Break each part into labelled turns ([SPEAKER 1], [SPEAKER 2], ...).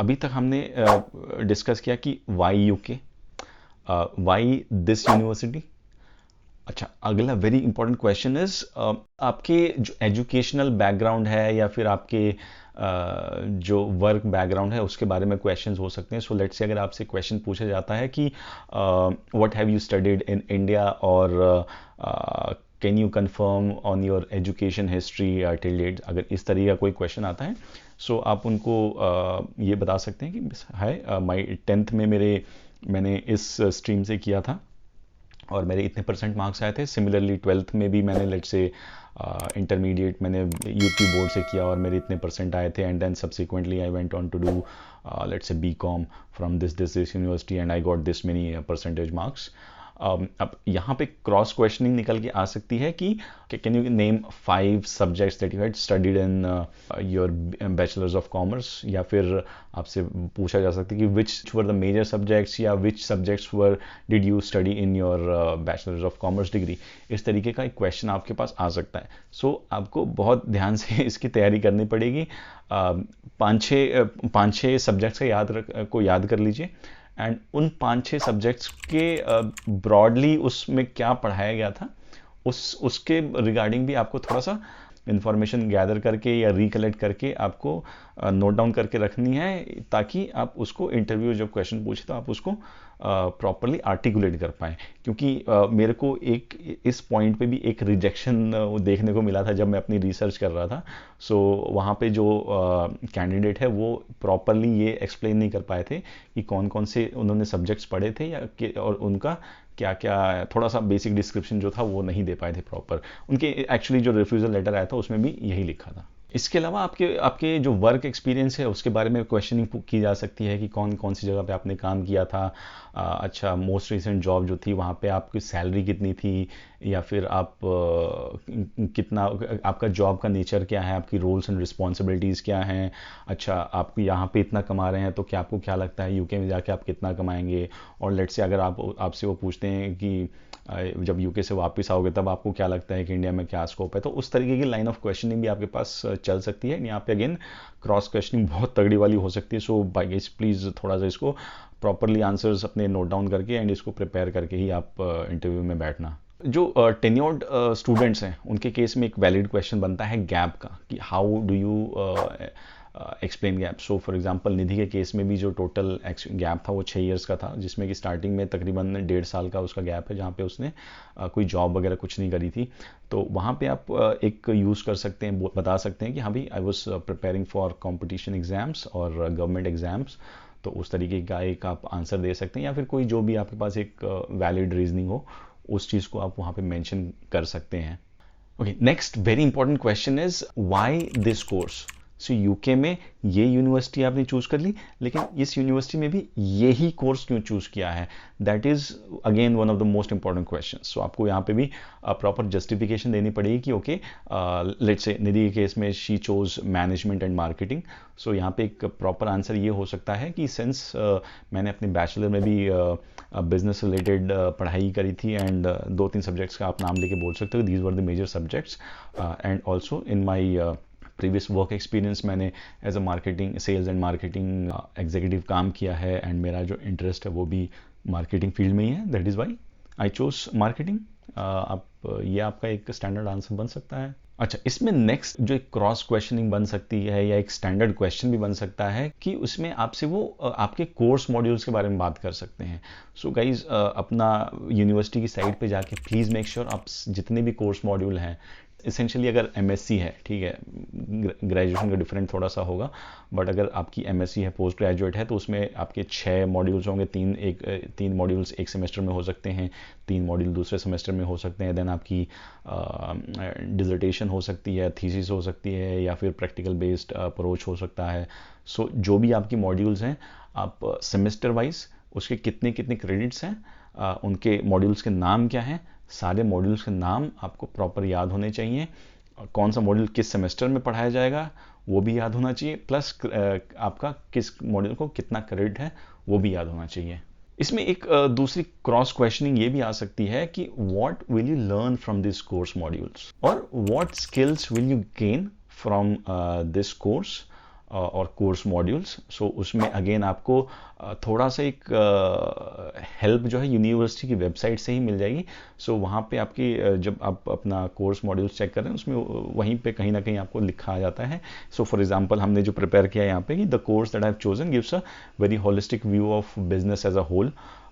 [SPEAKER 1] अभी तक हमने डिस्कस किया कि why UK, why this university. अच्छा, अगला वेरी इंपॉर्टेंट क्वेश्चन इज आपके जो एजुकेशनल बैकग्राउंड है या फिर आपके जो वर्क बैकग्राउंड है उसके बारे में क्वेश्चंस हो सकते हैं। सो लेट्स से अगर आपसे क्वेश्चन पूछा जाता है कि what have you studied in India और can you confirm on your education history till date, अगर इस तरीके का कोई क्वेश्चन आता है सो आप उनको ये बता सकते हैं कि हाय माई 10th में मैंने इस स्ट्रीम से किया था और मेरे इतने परसेंट मार्क्स आए थे। सिमिलरली 12th में भी मैंने लेट्स से इंटरमीडिएट मैंने यूपी बोर्ड से किया और मेरे इतने परसेंट आए थे, and then subsequently I went on to do let's say BCom from this university and I got this many percentage marks. अब यहाँ पे क्रॉस क्वेश्चनिंग निकल के आ सकती है कि can you name 5 subjects that you had studied in your bachelors of commerce, या फिर आपसे पूछा जा सकता है कि which were the major subjects या which subjects were did you study in your bachelors of commerce degree. इस तरीके का एक क्वेश्चन आपके पास आ सकता है। सो आपको बहुत ध्यान से इसकी तैयारी करनी पड़ेगी। 5-6 सब्जेक्ट्स को याद कर लीजिए, एंड उन 5-6 सब्जेक्ट्स के ब्रॉडली उसमें क्या पढ़ाया गया था उसके रिगार्डिंग भी आपको थोड़ा सा इंफॉर्मेशन गैदर करके या रिकलेक्ट करके आपको नोट डाउन करके रखनी है, ताकि आप उसको इंटरव्यू जब क्वेश्चन पूछे तो आप उसको प्रॉपरली आर्टिकुलेट कर पाए। क्योंकि मेरे को एक इस पॉइंट पे भी एक रिजेक्शन देखने को मिला था जब मैं अपनी रिसर्च कर रहा था। सो वहाँ पे जो कैंडिडेट है वो प्रॉपरली ये एक्सप्लेन नहीं कर पाए थे कि कौन कौन से उन्होंने सब्जेक्ट्स पढ़े थे और उनका क्या क्या, थोड़ा सा बेसिक डिस्क्रिप्शन जो था वो नहीं दे पाए थे प्रॉपर। उनके एक्चुअली जो रिफ्यूजल लेटर आया था उसमें भी यही लिखा था। इसके अलावा आपके आपके जो वर्क एक्सपीरियंस है उसके बारे में क्वेश्चनिंग की जा सकती है कि कौन कौन सी जगह पे आपने काम किया था। अच्छा, मोस्ट रिसेंट जॉब जो थी वहाँ पे आपकी सैलरी कितनी थी, या फिर आप कितना, आपका जॉब का नेचर क्या है, आपकी रोल्स एंड रिस्पॉन्सिबिलिटीज़ क्या हैं। अच्छा, आप यहाँ पे इतना कमा रहे हैं तो क्या आपको क्या लगता है यूके में जाके आप कितना कमाएंगे। और लेट्स से अगर आपसे वो पूछते हैं कि जब यूके से वापस आओगे तब आपको क्या लगता है कि इंडिया में क्या स्कोप है, तो उस तरीके की लाइन ऑफ क्वेश्चनिंग भी आपके पास चल सकती है। यहाँ पे अगेन क्रॉस क्वेश्चनिंग बहुत तगड़ी वाली हो सकती है। सो बाय गाइस प्लीज़ थोड़ा सा इसको प्रॉपरली आंसर्स अपने नोट डाउन करके एंड इसको प्रिपेयर करके ही आप इंटरव्यू में बैठना। जो टेन्योर्ड स्टूडेंट्स हैं उनके केस में एक वैलिड क्वेश्चन बनता है गैप का, कि how do you explain gap. So for example Nidhi के केस में भी जो टोटल गैप था वो 6 इयर्स का था, जिसमें कि स्टार्टिंग में तकरीबन 1.5 साल का उसका गैप है जहाँ पे उसने कोई जॉब वगैरह कुछ नहीं करी थी। तो वहाँ पे आप एक यूज़ कर सकते हैं, बता सकते हैं कि हाँ भाई I was preparing for competition exams और गवर्नमेंट एग्जाम्स। तो उस तरीके का एक आप आंसर दे सकते हैं, या फिर कोई जो भी आपके पास एक वैलिड रीजनिंग हो उस चीज़ को आप वहाँ पे मेंशन कर सकते हैं। Okay, next very important question is why this course. So UK में ये यूनिवर्सिटी आपने चूज कर ली, लेकिन इस यूनिवर्सिटी में भी यही कोर्स क्यों चूज किया है, that is again one of the most important question. So आपको यहाँ पे भी प्रॉपर जस्टिफिकेशन देनी पड़ेगी कि ओके लेट्स से निधि के केस में she chose management and marketing. So यहाँ पे एक प्रॉपर आंसर ये हो सकता है कि सिंस मैंने अपने बैचलर में भी बिजनेस रिलेटेड पढ़ाई करी थी, एंड 2-3 सब्जेक्ट्स का आप नाम लेके बोल सकते हो, these were the major subjects, and also in my previous work experience मैंने as a marketing, sales and marketing executive काम किया है, एंड मेरा जो इंटरेस्ट है वो भी मार्केटिंग फील्ड में ही है, that is why I chose marketing. आप ये आपका एक स्टैंडर्ड आंसर बन सकता है। अच्छा, इसमें नेक्स्ट जो एक क्रॉस क्वेश्चनिंग बन सकती है या एक स्टैंडर्ड क्वेश्चन भी बन सकता है कि उसमें आपसे वो आपके कोर्स मॉड्यूल्स के बारे में बात कर सकते हैं। सो गाइज अपना यूनिवर्सिटी की साइट पे जाके प्लीज़ मेक श्योर आप जितने भी कोर्स मॉड्यूल हैं, इसेंशियली अगर एमएससी है, ठीक है, ग्रेजुएशन का डिफरेंट थोड़ा सा होगा, बट अगर आपकी एमएससी है, पोस्ट ग्रेजुएट है, तो उसमें आपके 6 मॉड्यूल्स होंगे। 3 मॉड्यूल्स एक सेमेस्टर में हो सकते हैं, 3 मॉड्यूल दूसरे सेमेस्टर में हो सकते हैं। देन आपकी डिसर्टेशन हो सकती है, थीसिस हो सकती है, या फिर प्रैक्टिकल बेस्ड अप्रोच हो सकता है। सो जो भी आपकी मॉड्यूल्स हैं, आप सेमेस्टर वाइज उसके कितने कितने क्रेडिट्स हैं, उनके मॉड्यूल्स के नाम क्या हैं, सारे मॉड्यूल्स के नाम आपको प्रॉपर याद होने चाहिए। कौन सा मॉड्यूल किस सेमेस्टर में पढ़ाया जाएगा वो भी याद होना चाहिए, प्लस आपका किस मॉड्यूल को कितना क्रेडिट है वो भी याद होना चाहिए। इसमें एक दूसरी क्रॉस क्वेश्चनिंग ये भी आ सकती है कि what will you learn from this course modules, और what skills will you gain from this course और कोर्स मॉड्यूल्स। सो उसमें अगेन आपको थोड़ा सा एक हेल्प जो है यूनिवर्सिटी की वेबसाइट से ही मिल जाएगी। सो वहाँ पे आपकी जब आप अपना कोर्स मॉड्यूल्स चेक कर रहे हैं उसमें वहीं पे कहीं ना कहीं आपको लिखा जाता है। सो फॉर एग्जांपल हमने जो प्रिपेयर किया है यहाँ पे कि the course that I have chosen gives a very holistic view of business as a whole,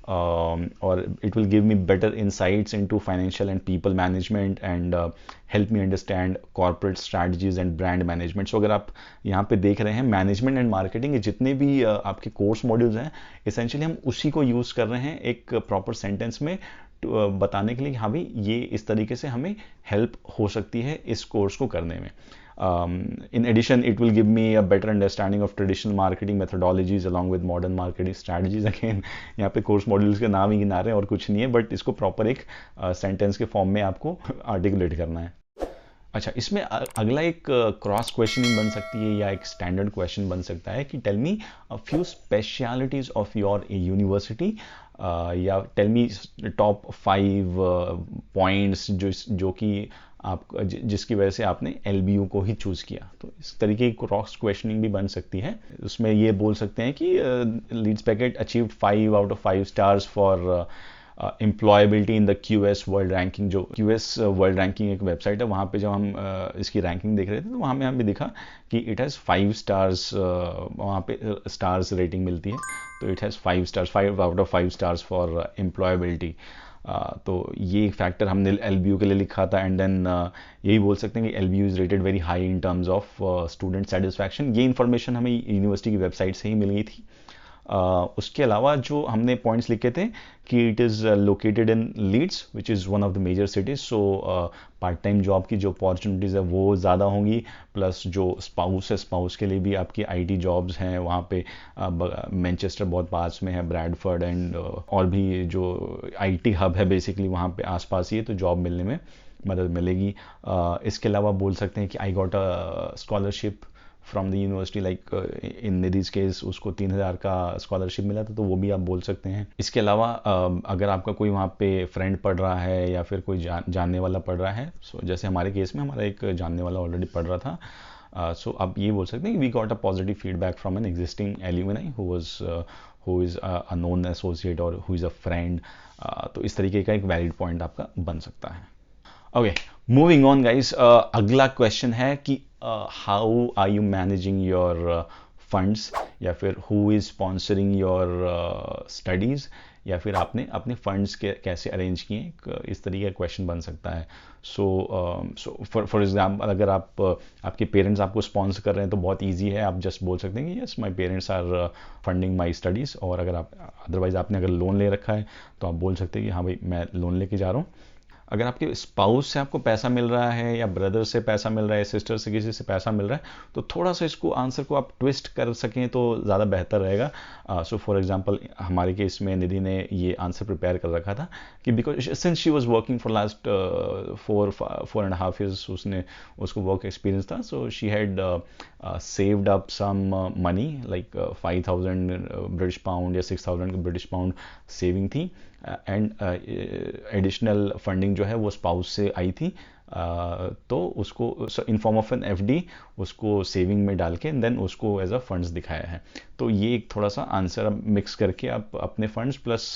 [SPEAKER 1] or it will give me better insights into financial and people management and help me understand corporate strategies and brand management. So अगर आप यहाँ पे देख रहे हैं management and marketing के जितने भी आपके कोर्स मॉड्यूल्स हैं, एसेंशियली हम उसी को यूज़ कर रहे हैं एक प्रॉपर सेंटेंस में बताने के लिए कि हाँ भाई ये इस तरीके से हमें हेल्प हो सकती है इस कोर्स को करने में। In addition, it will give me a better understanding of traditional marketing methodologies along with modern marketing strategies. Again, यहाँ पे कोर्स मॉड्यूल्स के नाम ही गिना रहे हैं और कुछ नहीं है, बट इसको प्रॉपर एक सेंटेंस के फॉर्म में आपको आर्टिकुलेट करना है। अच्छा, इसमें अगला एक क्रॉस क्वेश्चनिंग बन सकती है या एक स्टैंडर्ड क्वेश्चन बन सकता है कि tell me a few specialities of your university, या टेल मी टॉप 5 पॉइंट्स जो कि आप जिसकी वजह से आपने एलबीयू को ही चूज़ किया। तो इस तरीके की क्रॉस क्वेश्चनिंग भी बन सकती है। उसमें ये बोल सकते हैं कि Leeds Beckett achieved 5 out of 5 stars for employability in the QS world ranking. जो क्यूएस वर्ल्ड रैंकिंग एक वेबसाइट है, वहाँ पे जब हम इसकी रैंकिंग देख रहे थे तो वहाँ में हमें दिखा कि इट हैज़ 5 स्टार्स, वहाँ पे स्टार्स रेटिंग मिलती है, तो it has 5 stars, 5 out of 5 stars for employability. तो ये एक फैक्टर हमने एलबीयू के लिए लिखा था। एंड देन यही बोल सकते हैं कि LBU is rated very high in terms of student satisfaction. ये इन्फॉर्मेशन हमें यूनिवर्सिटी की वेबसाइट से ही मिल गई थी। उसके अलावा जो हमने पॉइंट्स लिखे थे कि it is located in Leeds which is one of the major cities. So part time job की जो अपॉर्चुनिटीज़ है वो ज़्यादा होंगी, प्लस जो स्पाउस है स्पाउस के लिए भी आपकी आईटी जॉब्स हैं वहाँ पे। मैनचेस्टर बहुत पास में है, ब्रैडफर्ड एंड और भी जो आईटी हब है बेसिकली वहाँ पे आसपास ही है, तो जॉब मिलने में मदद मिलेगी। इसके अलावा बोल सकते हैं कि I got a scholarship from the university, like in निधि's केस उसको 3000 का स्कॉलरशिप मिला था, तो वो भी आप बोल सकते हैं। इसके अलावा अगर आपका कोई वहाँ पे फ्रेंड पढ़ रहा है या फिर कोई जानने वाला पढ़ रहा है, सो जैसे हमारे केस में हमारा एक जानने वाला ऑलरेडी पढ़ रहा था, सो आप ये बोल सकते हैं कि we got a positive feedback from an existing alumni who is a known associate और हु इज़ अ फ्रेंड। तो इस तरीके का एक वैलिड पॉइंट आपका बन सकता है। ओके, मूविंग ऑन गाइस, अगला क्वेश्चन है कि how are you managing your funds, या फिर who is sponsoring your studies, या फिर आपने अपने फंड्स के कैसे अरेंज किए, इस तरीके का क्वेश्चन बन सकता है। सो फॉर एग्जाम्पल अगर आपके पेरेंट्स आपको स्पॉन्सर कर रहे हैं तो बहुत ईजी है, आप जस्ट बोल सकते हैं कि yes my parents are funding my studies. और अगर आप अदरवाइज आपने अगर लोन ले रखा है तो आप बोल सकते हैं कि हाँ भाई मैं लोन लेके जा रहा हूँ। अगर आपके स्पाउस से आपको पैसा मिल रहा है या ब्रदर से पैसा मिल रहा है, सिस्टर से किसी से पैसा मिल रहा है, तो थोड़ा सा इसको आंसर को आप ट्विस्ट कर सकें तो ज़्यादा बेहतर रहेगा। सो फॉर एग्जांपल हमारे केस में निधि ने ये आंसर प्रिपेयर कर रखा था कि because since she was working for last 4.5 years उसको वर्क एक्सपीरियंस था, so she had saved up some money like 5,000 British pound या 6,000 ब्रिटिश पाउंड सेविंग थी, एंड एडिशनल फंडिंग जो है वो स्पाउस से आई थी। तो उसको in form of an FD उसको सेविंग में डाल के देन उसको एज अ फंड्स दिखाया है। तो ये एक थोड़ा सा आंसर मिक्स करके आप अपने फंड्स प्लस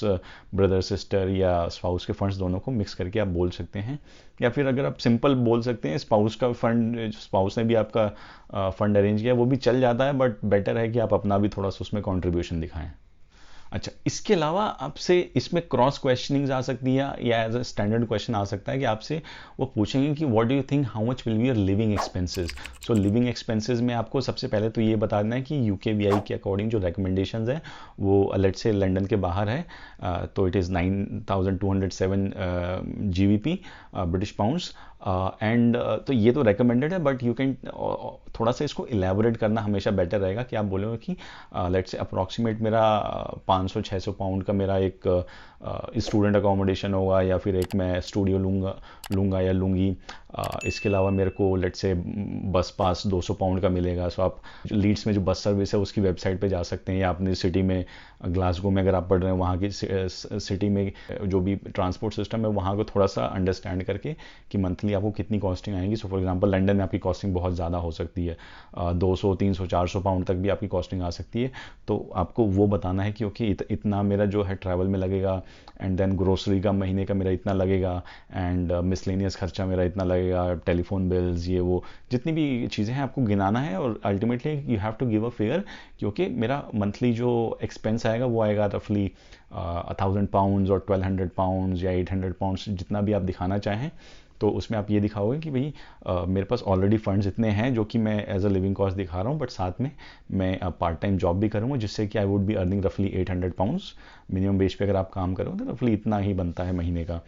[SPEAKER 1] ब्रदर सिस्टर या स्पाउस के फंड्स दोनों को मिक्स करके आप बोल सकते हैं। या फिर अगर आप सिंपल बोल सकते हैं स्पाउस का फंड, स्पाउस ने भी आपका फंड अरेंज किया, वो भी चल जाता है, बट बेटर है कि आप अपना भी थोड़ा सा उसमें कॉन्ट्रीब्यूशन दिखाएं। अच्छा, इसके अलावा आपसे इसमें क्रॉस क्वेश्चनिंग आ सकती है या एज अ स्टैंडर्ड क्वेश्चन आ सकता है कि आपसे वो पूछेंगे कि what do you think how much will be your living expenses. So living expenses में आपको सबसे पहले तो ये बता देना है कि यूकेवीआई के अकॉर्डिंग जो रिकमेंडेशंस है वो लेट से लंदन के बाहर है, तो it is 9,207 GBP British pounds, and तो ये तो रिकमेंडेड है, बट यू कैन थोड़ा सा इसको इलेबोरेट करना हमेशा बेटर रहेगा कि आप बोलोगे कि लेट से अप्रॉक्सीमेट मेरा 500-600 पाउंड का मेरा एक स्टूडेंट अकोमोडेशन होगा, या फिर एक मैं स्टूडियो लूँगा या लूँगी। इसके अलावा मेरे को लेट से बस पास 200 पाउंड का मिलेगा। सो आप लीड्स में जो बस सर्विस है उसकी वेबसाइट पे जा सकते हैं, या अपनी सिटी में ग्लासगो में अगर आप पढ़ रहे हैं वहाँ की सिटी में जो भी ट्रांसपोर्ट सिस्टम है वहाँ को थोड़ा सा अंडरस्टैंड करके कि मंथली मंथली आपको कितनी कॉस्टिंग आएगी। सो फॉर एग्जांपल लंदन में आपकी कॉस्टिंग बहुत ज़्यादा हो सकती है, 200 300 400 पाउंड तक भी आपकी कॉस्टिंग आ सकती है। तो आपको वो बताना है कि ओके इतना मेरा जो है ट्रैवल में लगेगा, एंड देन ग्रोसरी का महीने का मेरा इतना लगेगा, एंड मिसलेनियस खर्चा मेरा इतना लगेगा, टेलीफोन बिल्स, ये वो जितनी भी चीज़ें हैं आपको गिनाना है। और ultimately you have to give a figure, क्योंकि मेरा मंथली जो एक्सपेंस आएगा वो आएगा रफली 1000 पाउंड और 1200 पाउंड या 800 पाउंड, जितना भी आप दिखाना चाहें। तो उसमें आप ये दिखाओगे कि भाई मेरे पास ऑलरेडी फंड्स इतने हैं जो कि मैं एज अ लिविंग कॉस्ट दिखा रहा हूँ, बट साथ में मैं पार्ट टाइम जॉब भी करूँगा, जिससे कि आई वुड बी अर्निंग रफली 800 पाउंड्स मिनिमम वेज पे। अगर आप काम करोगे तो रफली इतना ही बनता है महीने का।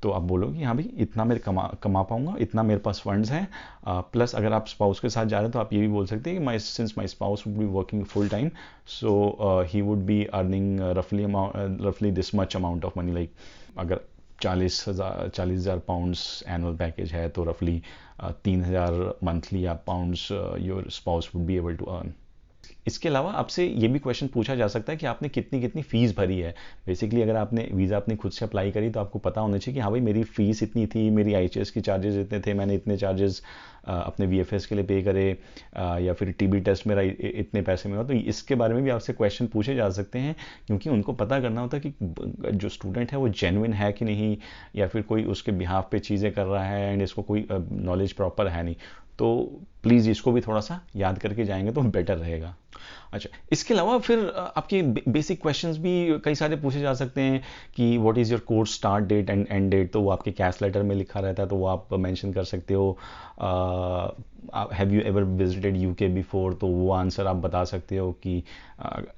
[SPEAKER 1] तो आप बोलो कि हाँ भाई इतना मैं कमा पाऊंगा, इतना मेरे पास फंड्स हैं। प्लस अगर आप स्पाउस के साथ जा रहे हैं तो आप ये भी बोल सकते हैं कि my since my spouse would be working full time, so he would be earning रफली this much amount of money. Like अगर 40,000 पाउंड्स एनुअल पैकेज है तो रफली 3,000 मंथली या pounds your spouse would be able to earn. इसके अलावा आपसे ये भी क्वेश्चन पूछा जा सकता है कि आपने कितनी कितनी फीस भरी है। बेसिकली अगर आपने वीज़ा अपनी खुद से अप्लाई करी तो आपको पता होना चाहिए कि हाँ भाई मेरी फ़ीस इतनी थी, मेरी IHS की चार्जेस इतने थे, मैंने इतने चार्जेस अपने VFS के लिए पे करे, या फिर TB टेस्ट मेरा इतने पैसे में हो। तो इसके बारे में भी आपसे क्वेश्चन पूछे जा सकते हैं, क्योंकि उनको पता करना होता है कि जो स्टूडेंट है वो जेन्युइन है कि नहीं, या फिर कोई उसके बिहाफ पे चीज़ें कर रहा है एंड इसको कोई नॉलेज प्रॉपर है नहीं। तो प्लीज़ इसको भी थोड़ा सा याद करके जाएंगे तो बेटर रहेगा। अच्छा, इसके अलावा फिर आपके बेसिक क्वेश्चंस भी कई सारे पूछे जा सकते हैं कि what is your course start date and end date. तो वो आपके कैश लेटर में लिखा रहता है, तो वो आप मेंशन कर सकते हो। Have you ever visited UK before, तो वो आंसर आप बता सकते हो कि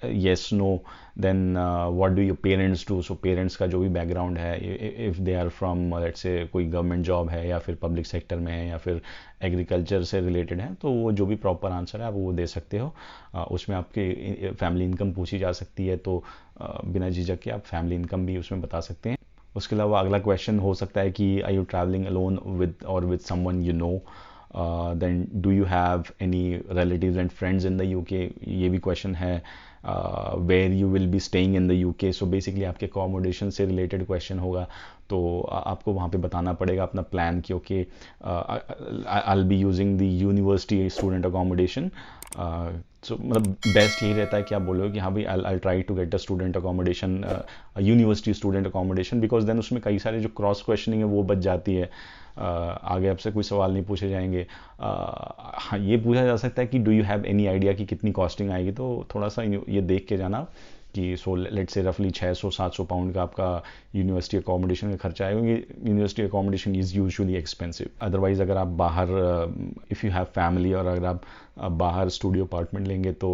[SPEAKER 1] yes no. Then what do your parents do, so parents का जो भी बैकग्राउंड है, if they are from let's say कोई गवर्नमेंट जॉब है या फिर पब्लिक सेक्टर में है या फिर एग्रीकल्चर से रिलेटेड है, तो वो जो भी प्रॉपर आंसर है आप वो दे सकते हो। उसमें आपकी फैमिली इनकम पूछी जा सकती है, तो बिना झिझक के आप फैमिली इनकम भी उसमें बता सकते हैं। उसके अलावा अगला क्वेश्चन हो सकता है कि I you travelling alone with और with someone you know, then do you have any relatives and friends in the UK। ये भी क्वेश्चन है। Where you will be staying in the UK, so basically आपके accommodation से related question होगा। तो आपको वहाँ पे बताना पड़ेगा अपना प्लान कि okay I will be using the university student accommodation. So मतलब बेस्ट यही रहता है कि आप बोलोगे कि हाँ भाई I try to get a student accommodation, university student accommodation, because then उसमें कई सारे जो क्रॉस क्वेश्चनिंग है वो बच जाती है। आगे आपसे कोई सवाल नहीं पूछे जाएंगे। हाँ, ये पूछा जा सकता है कि do you have any idea कि कितनी कॉस्टिंग आएगी। तो थोड़ा सा ये देख के जाना कि सो लेट से रफली 600-700 पाउंड का आपका यूनिवर्सिटी अकोमोडेशन का खर्चा आएगा। University accommodation is usually expensive. Otherwise अगर आप बाहर इफ़ यू हैव फैमिली और अगर आप बाहर स्टूडियो अपार्टमेंट लेंगे तो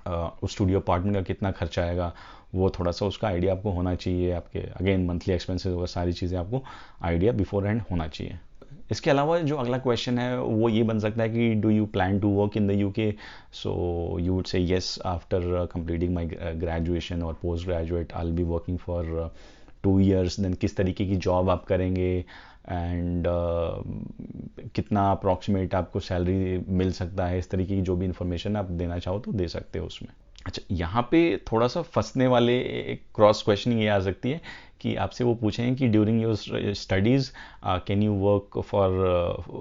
[SPEAKER 1] उस स्टूडियो अपार्टमेंट का कितना खर्चा आएगा वो थोड़ा सा उसका आइडिया आपको होना चाहिए। आपके अगेन मंथली एक्सपेंसेस वगैरह सारी चीज़ें आपको आइडिया बिफोर हैंड होना चाहिए। इसके अलावा जो अगला क्वेश्चन है वो ये बन सकता है कि do you plan to work in the UK, so you would say yes after completing my graduation और post graduate I will be working for 2 years। Then किस तरीके की जॉब आप करेंगे एंड कितना अप्रॉक्सीमेट आपको सैलरी मिल सकता है, इस तरीके की जो भी इन्फॉर्मेशन आप देना चाहो तो दे सकते हो उसमें। अच्छा, यहाँ पे थोड़ा सा फंसने वाले एक क्रॉस क्वेश्चनिंग ये आ सकती है कि आपसे वो पूछें कि during your studies can you work for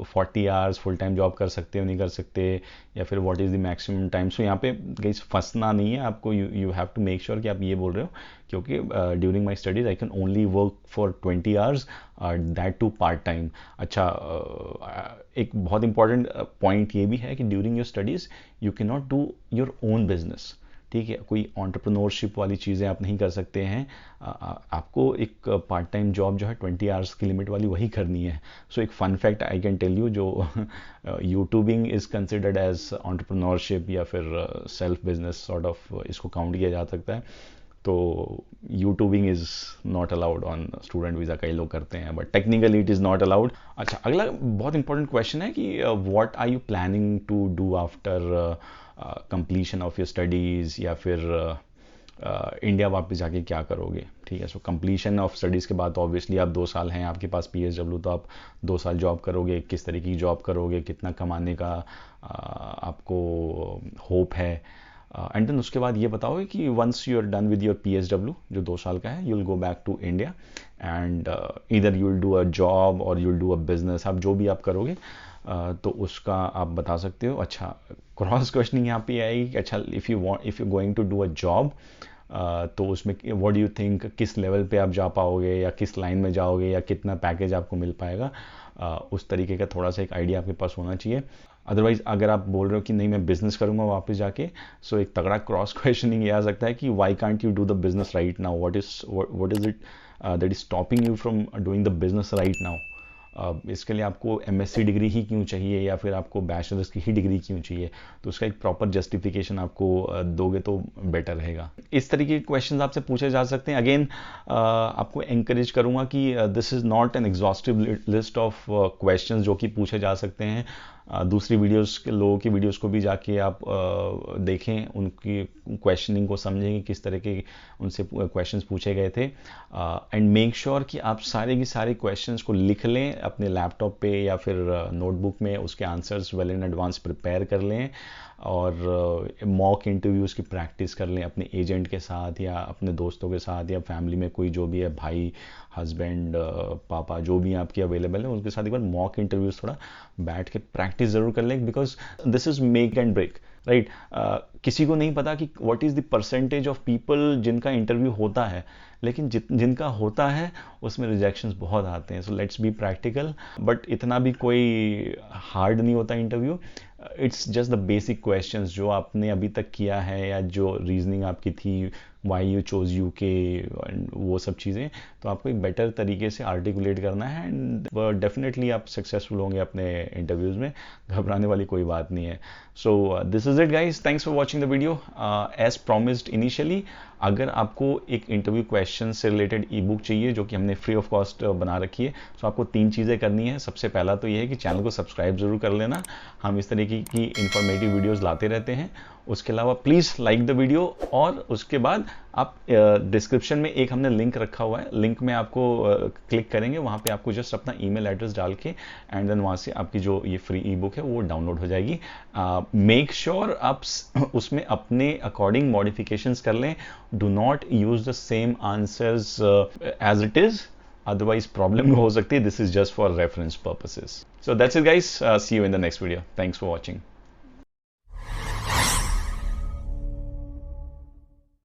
[SPEAKER 1] 40 hours, full time job कर सकते हो नहीं कर सकते, या फिर what is the maximum time. So यहाँ पे कहीं फंसना नहीं है आपको, you have to make sure कि आप ये बोल रहे हो क्योंकि during my studies I can only work for 20 hours, that too part time. अच्छा, एक बहुत इंपॉर्टेंट पॉइंट ये भी है कि during your studies you can not do your own business. ठीक है, कोई एंटरप्रेन्योरशिप वाली चीज़ें आप नहीं कर सकते हैं। आपको एक पार्ट टाइम जॉब जो है 20 आवर्स की लिमिट वाली वही करनी है। सो एक fun fact I can tell you, जो youtubing is considered as entrepreneurship या फिर सेल्फ बिजनेस सॉर्ट ऑफ इसको काउंट किया जा सकता है। तो youtubing is not allowed on student visa, कई लोग करते हैं but technically it is not allowed. अच्छा, अगला बहुत इंपॉर्टेंट क्वेश्चन है कि what are you planning to do after completion of your studies, या फिर इंडिया वापस जाके क्या करोगे। ठीक है, सो कंप्लीशन ऑफ स्टडीज़ के बाद ऑब्वियसली आप 2 साल हैं आपके पास PSW, तो आप 2 साल जॉब करोगे। किस तरीके की जॉब करोगे, कितना कमाने का आपको होप है, एंड देन उसके बाद ये बताओगे कि once you are done with your PSW जो 2 साल का है, you will go back to India and इधर you will do a job और you will do a business, आप जो भी आप करोगे तो उसका आप बता सकते हो। अच्छा, क्रॉस क्वेश्चनिंग यहाँ पे आएगी कि अच्छा if you going to do a job तो उसमें व्हाट डू यू थिंक, किस लेवल पे आप जा पाओगे या किस लाइन में जाओगे या कितना पैकेज आपको मिल पाएगा, उस तरीके का थोड़ा सा एक आइडिया आपके पास होना चाहिए। अदरवाइज अगर आप बोल रहे हो कि नहीं मैं बिजनेस करूंगा वापस जाके, सो एक तगड़ा क्रॉस क्वेश्चनिंग ये आ सकता है कि why can't you do the business right now, what is it that is stopping you from doing the business right now. इसके लिए आपको एमएससी डिग्री ही क्यों चाहिए या फिर आपको बैचलर्स की ही डिग्री क्यों चाहिए, तो उसका एक प्रॉपर जस्टिफिकेशन आपको दोगे तो बेटर रहेगा। इस तरीके के क्वेश्चंस आपसे पूछे जा सकते हैं। अगेन आपको एंकरेज करूंगा कि this is not an exhaustive list of questions जो कि पूछे जा सकते हैं। दूसरी वीडियोस के लोगों की वीडियोस को भी जाके आप देखें, उनकी क्वेश्चनिंग को समझें कि किस तरह के उनसे क्वेश्चंस पूछे गए थे, एंड मेक श्योर कि आप सारे की सारे क्वेश्चंस को लिख लें अपने लैपटॉप पे या फिर नोटबुक में, उसके answers well in advance prepare कर लें और मॉक इंटरव्यूज़ की प्रैक्टिस कर लें अपने एजेंट के साथ या अपने दोस्तों के साथ या फैमिली में कोई जो भी है, भाई, हस्बैंड, पापा, जो भी आपके अवेलेबल है उनके साथ एक बार मॉक इंटरव्यूज़ थोड़ा बैठ के प्रैक्टिस ज़रूर कर लें, because this is make and break, right. किसी को नहीं पता कि what is the percentage of people जिनका इंटरव्यू होता है, लेकिन जिनका होता है उसमें रिजेक्शंस बहुत आते हैं। So let's be practical, but इतना भी कोई हार्ड नहीं होता interview. It's just the basic questions जो आपने अभी तक किया है या जो रीजनिंग आपकी थी, वाई यू चोज यूके, वो सब चीज़ें तो आपको एक बेटर तरीके से आर्टिकुलेट करना है एंड डेफिनेटली आप सक्सेसफुल होंगे अपने इंटरव्यूज़ में, घबराने वाली कोई बात नहीं है। So this is it guys, thanks for watching the video. As promised initially, अगर आपको एक इंटरव्यू क्वेश्चन से रिलेटेड ई बुक चाहिए जो कि हमने फ्री ऑफ कॉस्ट बना रखी है, तो आपको 3 चीज़ें करनी है। सबसे पहला तो ये है कि चैनल को सब्सक्राइब जरूर कर लेना, हम इस तरीके की इंफॉर्मेटिव वीडियोस लाते रहते हैं। उसके अलावा प्लीज़ लाइक द वीडियो, और उसके बाद आप डिस्क्रिप्शन में एक हमने लिंक रखा हुआ है, लिंक में आपको क्लिक करेंगे, वहाँ पे आपको जस्ट अपना ईमेल एड्रेस डाल के एंड देन वहाँ से आपकी जो ये फ्री ई बुक है वो डाउनलोड हो जाएगी। मेक श्योर आप उसमें अपने अकॉर्डिंग मॉडिफिकेशंस कर लें, do not use the same answers as it is, otherwise problem हो सकती है। This is just for reference purposes. So that's it guys, see you in the next video, thanks for watching.